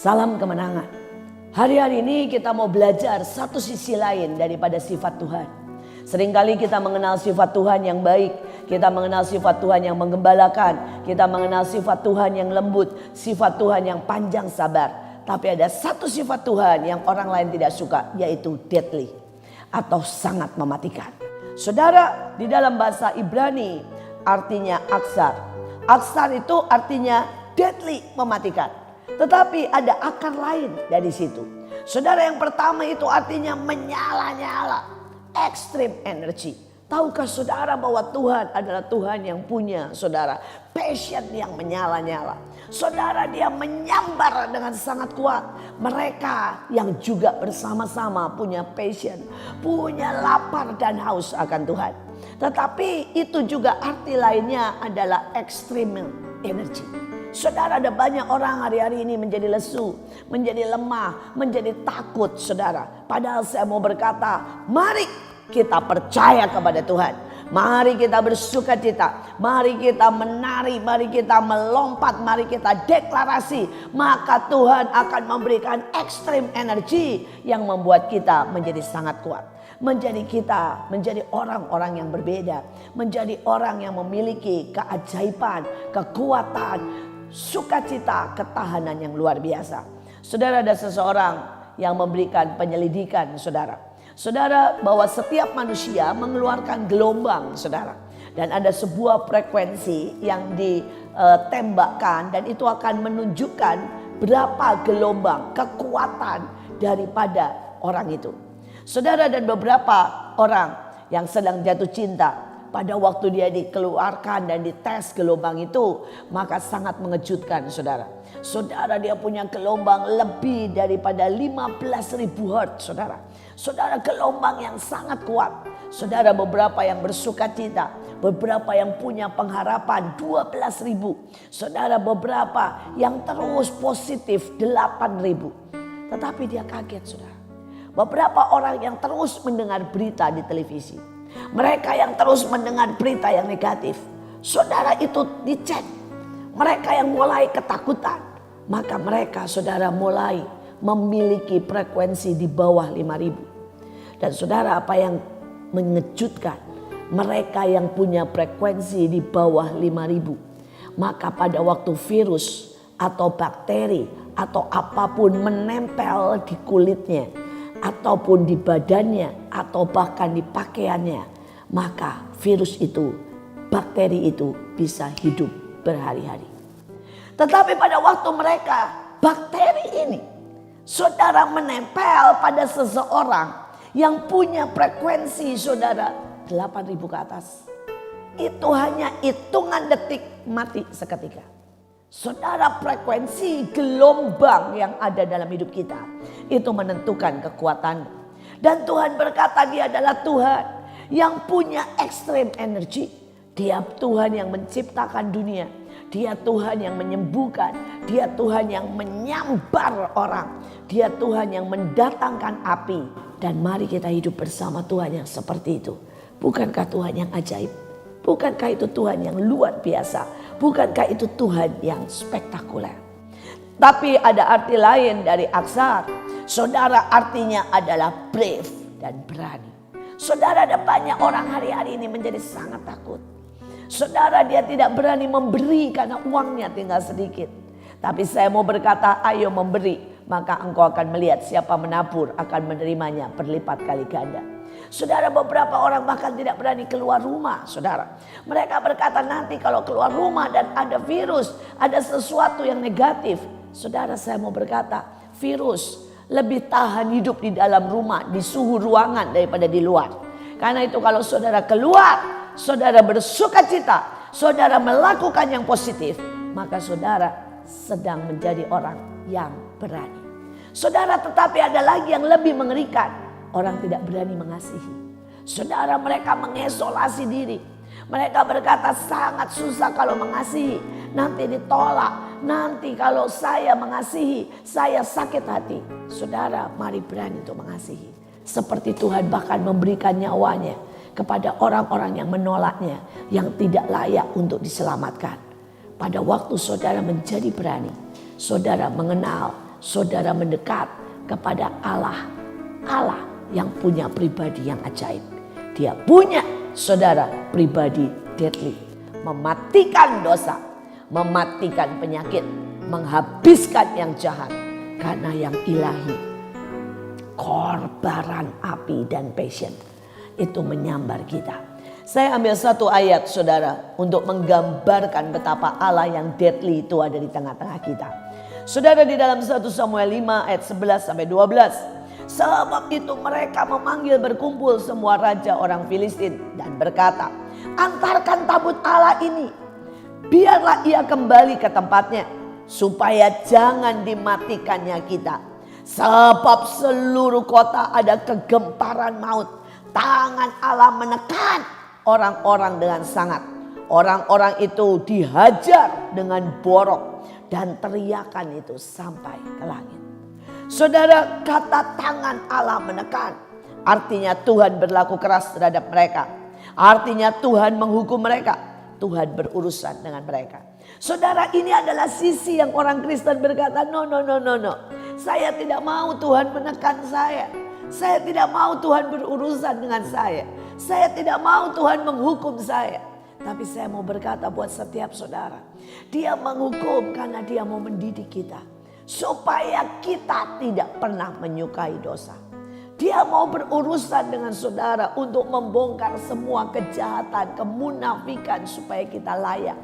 Salam kemenangan. Hari-hari ini kita mau belajar satu sisi lain daripada sifat Tuhan. Seringkali kita mengenal sifat Tuhan yang baik, kita mengenal sifat Tuhan yang menggembalakan, kita mengenal sifat Tuhan yang lembut, sifat Tuhan yang panjang sabar. Tapi ada satu sifat Tuhan yang orang lain tidak suka, yaitu deadly atau sangat mematikan. Saudara, di dalam bahasa Ibrani artinya aksar. Aksar itu artinya deadly, mematikan. Tetapi ada akar lain dari situ. Saudara, yang pertama itu artinya menyala-nyala, extreme energy. Tahukah saudara bahwa Tuhan adalah Tuhan yang punya saudara passion yang menyala-nyala. Saudara, dia menyambar dengan sangat kuat. Mereka yang juga bersama-sama punya passion, punya lapar dan haus akan Tuhan. Tetapi itu juga arti lainnya adalah extreme energy. Saudara, ada banyak orang hari-hari ini menjadi lesu, menjadi lemah, menjadi takut saudara. Padahal saya mau berkata, mari kita percaya kepada Tuhan. Mari kita bersukacita, mari kita menari, mari kita melompat, mari kita deklarasi. Maka Tuhan akan memberikan extreme energy yang membuat kita menjadi sangat kuat. Menjadi kita, menjadi orang-orang yang berbeda. Menjadi orang yang memiliki keajaiban, kekuatan, sukacita, ketahanan yang luar biasa. Saudara, ada seseorang yang memberikan penyelidikan saudara. Saudara, bahwa setiap manusia mengeluarkan gelombang saudara. Dan ada sebuah frekuensi yang ditembakkan dan itu akan menunjukkan berapa gelombang kekuatan daripada orang itu. Saudara, dan beberapa orang yang sedang jatuh cinta, pada waktu dia dikeluarkan dan dites gelombang itu, maka sangat mengejutkan saudara. Saudara, dia punya gelombang lebih daripada 15.000 Hz saudara. Saudara, gelombang yang sangat kuat. Saudara, beberapa yang bersukacita, beberapa yang punya pengharapan 12.000. Saudara, beberapa yang terus positif 8.000. Tetapi dia kaget saudara. Beberapa orang yang terus mendengar berita di televisi, mereka yang terus mendengar berita yang negatif, saudara, itu dicek. Mereka yang mulai ketakutan, maka mereka saudara mulai memiliki frekuensi di bawah 5.000. Dan saudara, apa yang mengejutkan, mereka yang punya frekuensi di bawah 5.000, maka pada waktu virus atau bakteri atau apapun menempel di kulitnya, ataupun di badannya, atau bahkan di pakaiannya, maka virus itu, bakteri itu bisa hidup berhari-hari. Tetapi pada waktu mereka, bakteri ini saudara menempel pada seseorang yang punya frekuensi saudara 8.000 ke atas, itu hanya hitungan detik mati seketika. Saudara, frekuensi gelombang yang ada dalam hidup kita itu menentukan kekuatan. Dan Tuhan berkata dia adalah Tuhan yang punya extreme energy. Dia Tuhan yang menciptakan dunia. Dia Tuhan yang menyembuhkan. Dia Tuhan yang menyambar orang. Dia Tuhan yang mendatangkan api. Dan mari kita hidup bersama Tuhan yang seperti itu. Bukankah Tuhan yang ajaib? Bukankah itu Tuhan yang luar biasa? Bukankah itu Tuhan yang spektakuler? Tapi ada arti lain dari aksar. Saudara, artinya adalah brave dan berani. Saudara, ada banyak orang hari-hari ini menjadi sangat takut. Saudara, dia tidak berani memberi karena uangnya tinggal sedikit. Tapi saya mau berkata, ayo memberi. Maka engkau akan melihat siapa menabur akan menerimanya berlipat kali ganda. Saudara, beberapa orang bahkan tidak berani keluar rumah saudara. Mereka berkata, nanti kalau keluar rumah dan ada virus, ada sesuatu yang negatif. Saudara, saya mau berkata, virus lebih tahan hidup di dalam rumah, di suhu ruangan daripada di luar. Karena itu kalau saudara keluar, saudara bersukacita, saudara melakukan yang positif, maka saudara sedang menjadi orang yang berani. Saudara, tetapi ada lagi yang lebih mengerikan. Orang tidak berani mengasihi. Saudara, mereka mengisolasi diri. Mereka berkata sangat susah kalau mengasihi. Nanti ditolak. Nanti kalau saya mengasihi, saya sakit hati. Saudara, mari berani untuk mengasihi. Seperti Tuhan bahkan memberikan nyawanya kepada orang-orang yang menolaknya, yang tidak layak untuk diselamatkan. Pada waktu saudara menjadi berani, saudara mengenal saudara mendekat kepada Allah. Allah yang punya pribadi yang ajaib. Dia punya saudara pribadi deadly. Mematikan dosa, mematikan penyakit, menghabiskan yang jahat. Karena yang ilahi, korbaran api dan passion itu menyambar kita. Saya ambil satu ayat saudara untuk menggambarkan betapa Allah yang deadly itu ada di tengah-tengah kita. Saudara, di dalam 1 Samuel 5 ayat 11 sampai 12. Sebab itu mereka memanggil berkumpul semua raja orang Filistin dan berkata, antarkan tabut Allah ini, biarlah ia kembali ke tempatnya, supaya jangan dimatikannya kita. Sebab seluruh kota ada kegemparan maut. Tangan Allah menekan orang-orang dengan sangat. Orang-orang itu dihajar dengan borok dan teriakan itu sampai ke langit. Saudara, kata tangan Allah menekan artinya Tuhan berlaku keras terhadap mereka. Artinya Tuhan menghukum mereka. Tuhan berurusan dengan mereka. Saudara, ini adalah sisi yang orang Kristen berkata, no. Saya tidak mau Tuhan menekan saya. Saya tidak mau Tuhan berurusan dengan saya. Saya tidak mau Tuhan menghukum saya. Tapi saya mau berkata buat setiap saudara, Dia menghukum karena Dia mau mendidik kita. Supaya kita tidak pernah menyukai dosa. Dia mau berurusan dengan saudara untuk membongkar semua kejahatan, kemunafikan supaya kita layak.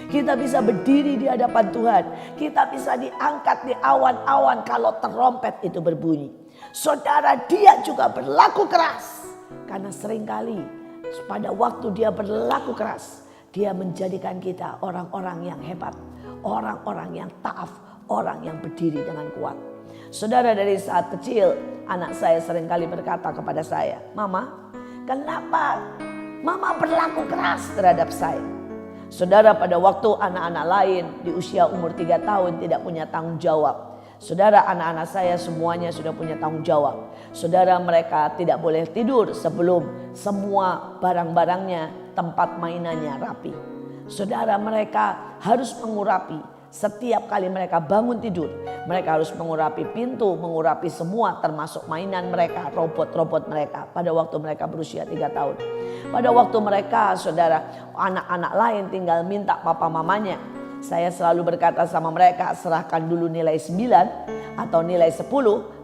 Kita bisa berdiri di hadapan Tuhan. Kita bisa diangkat di awan-awan kalau terompet itu berbunyi. Saudara, Dia juga berlaku keras. Karena seringkali pada waktu Dia berlaku keras, Dia menjadikan kita orang-orang yang hebat, orang-orang yang taat, orang yang berdiri dengan kuat. Saudara, dari saat kecil anak saya seringkali berkata kepada saya, Mama, kenapa Mama berlaku keras terhadap saya? Saudara, pada waktu anak-anak lain di usia umur 3 tahun tidak punya tanggung jawab. Saudara, anak-anak saya semuanya sudah punya tanggung jawab. Saudara, mereka tidak boleh tidur sebelum semua barang-barangnya, tempat mainannya rapi. Saudara, mereka harus mengurapi. Setiap kali mereka bangun tidur, mereka harus mengurapi pintu, mengurapi semua termasuk mainan mereka, robot-robot mereka pada waktu mereka berusia 3 tahun. Pada waktu mereka, saudara, anak-anak lain tinggal minta papa mamanya. Saya selalu berkata sama mereka, serahkan dulu nilai 9 atau nilai 10,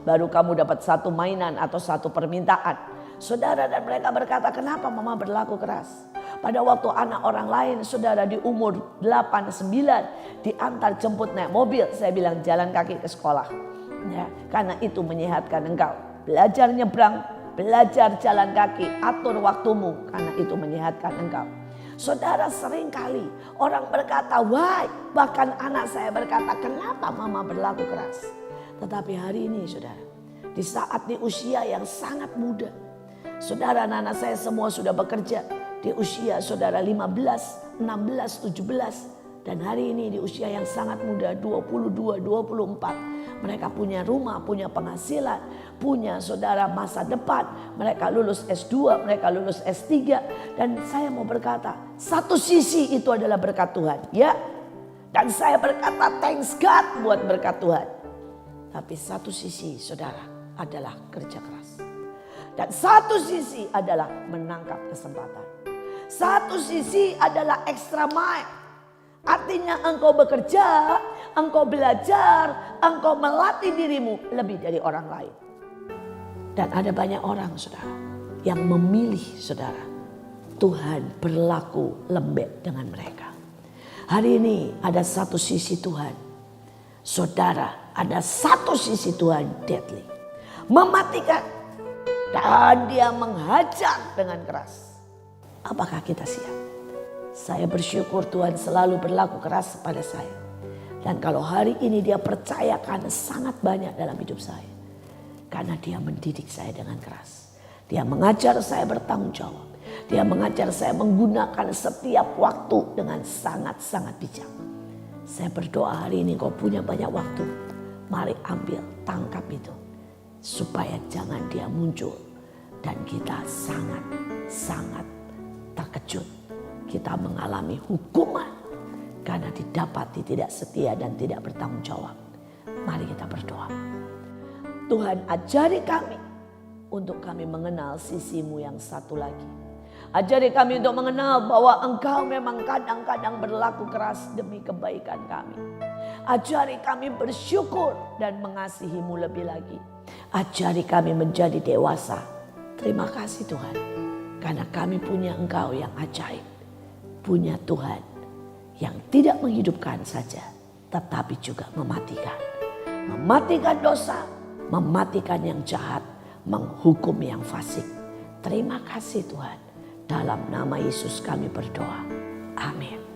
baru kamu dapat satu mainan atau satu permintaan. Saudara, dan mereka berkata, kenapa mama berlaku keras? Pada waktu anak orang lain, saudara, di umur 8, 9 diantar jemput naik mobil, saya bilang jalan kaki ke sekolah. Ya, karena itu menyehatkan engkau. Belajar nyebrang, belajar jalan kaki, atur waktumu, karena itu menyehatkan engkau. Saudara, seringkali orang berkata, why? Bahkan anak saya berkata, kenapa mama berlaku keras? Tetapi hari ini, saudara, di saat di usia yang sangat muda, saudara, anak-anak saya semua sudah bekerja. Di usia saudara 15, 16, 17. Dan hari ini di usia yang sangat muda 22, 24. Mereka punya rumah, punya penghasilan, punya saudara masa depan. Mereka lulus S2, mereka lulus S3. Dan saya mau berkata, satu sisi itu adalah berkat Tuhan. Ya, dan saya berkata thanks God buat berkat Tuhan. Tapi satu sisi saudara adalah kerja keras. Dan satu sisi adalah menangkap kesempatan. Satu sisi adalah extra mile. Artinya engkau bekerja, engkau belajar, engkau melatih dirimu lebih dari orang lain. Dan ada banyak orang, saudara, yang memilih, saudara, Tuhan berlaku lembek dengan mereka. Hari ini ada satu sisi Tuhan. Saudara, ada satu sisi Tuhan deadly. Mematikan. Dan Dia menghajar dengan keras. Apakah kita siap? Saya bersyukur Tuhan selalu berlaku keras pada saya. Dan kalau hari ini Dia percayakan sangat banyak dalam hidup saya. Karena Dia mendidik saya dengan keras. Dia mengajar saya bertanggung jawab. Dia mengajar saya menggunakan setiap waktu dengan sangat-sangat bijak. Saya berdoa hari ini kau punya banyak waktu. Mari ambil, tangkap itu. Supaya jangan dia muncul. Dan kita sangat-sangat terkejut. Kita mengalami hukuman. Karena didapati tidak setia dan tidak bertanggung jawab. Mari kita berdoa. Tuhan, ajari kami untuk kami mengenal sisi-Mu yang satu lagi. Ajari kami untuk mengenal bahwa Engkau memang kadang-kadang berlaku keras demi kebaikan kami. Ajari kami bersyukur dan mengasihi-Mu lebih lagi. Ajari kami menjadi dewasa. Terima kasih Tuhan, karena kami punya Engkau yang ajaib. Punya Tuhan yang tidak menghidupkan saja, tetapi juga mematikan. Mematikan dosa, mematikan yang jahat, menghukum yang fasik. Terima kasih Tuhan. Dalam nama Yesus kami berdoa. Amin.